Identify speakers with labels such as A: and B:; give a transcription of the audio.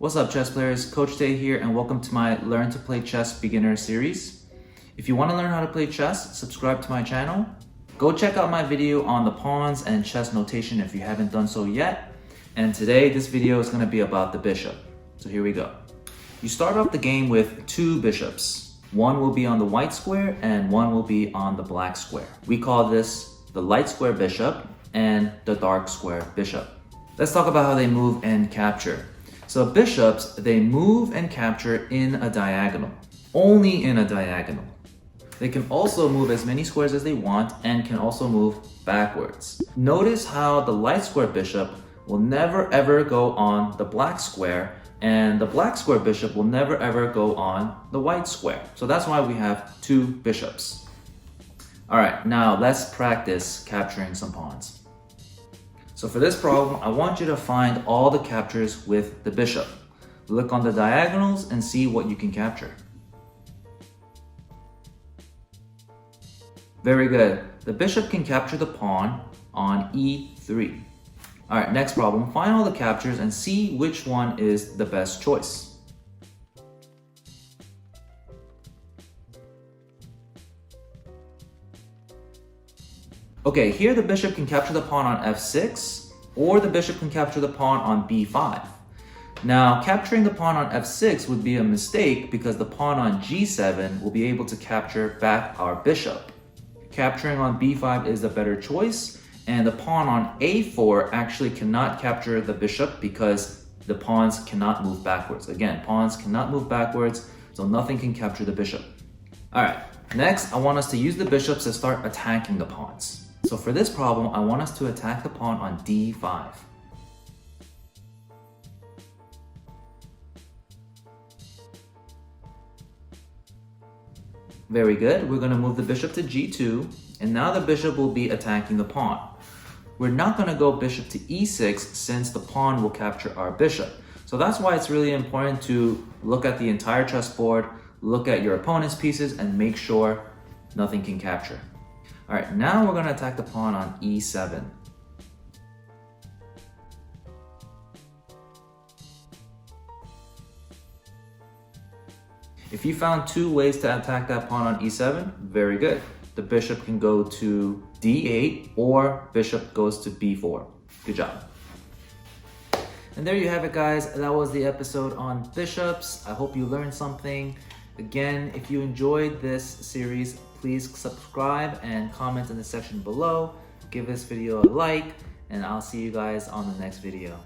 A: What's up, chess players? Coach Tae here, and welcome to my Learn to Play Chess Beginner series. If you want to learn how to play chess, subscribe to my channel. Go check out my video on the pawns and chess notation if you haven't done so yet. And today, this video is going to be about the bishop. So here we go. You start off the game with two bishops. One will be on the white square and one will be on the black square. We call this the light square bishop and the dark square bishop. Let's talk about how they move and capture. So bishops, they move and capture in a diagonal, only in a diagonal. They can also move as many squares as they want and can also move backwards. Notice how the light square bishop will never ever go on the black square, and the black square bishop will never ever go on the white square. So that's why we have two bishops. All right, now let's practice capturing some pawns. So for this problem, I want you to find all the captures with the bishop. Look on the diagonals and see what you can capture. Very good. The bishop can capture the pawn on e3. All right, next problem. Find all the captures and see which one is the best choice. Okay, here the bishop can capture the pawn on f6, or the bishop can capture the pawn on b5. Now, capturing the pawn on f6 would be a mistake because the pawn on g7 will be able to capture back our bishop. Capturing on b5 is the better choice, and the pawn on a4 actually cannot capture the bishop because the pawns cannot move backwards. Again, pawns cannot move backwards, so nothing can capture the bishop. All right, next I want us to use the bishops to start attacking the pawns. So for this problem, I want us to attack the pawn on d5. Very good. We're going to move the bishop to g2, and now the bishop will be attacking the pawn. We're not going to go bishop to e6 since the pawn will capture our bishop. So that's why it's really important to look at the entire chessboard, look at your opponent's pieces, and make sure nothing can capture. All right, now we're going to attack the pawn on e7. If you found two ways to attack that pawn on e7, very good. The bishop can go to d8 or bishop goes to b4. Good job. And there you have it, guys. That was the episode on bishops. I hope you learned something. Again, if you enjoyed this series, please subscribe and comment in the section below. Give this video a like, and I'll see you guys on the next video.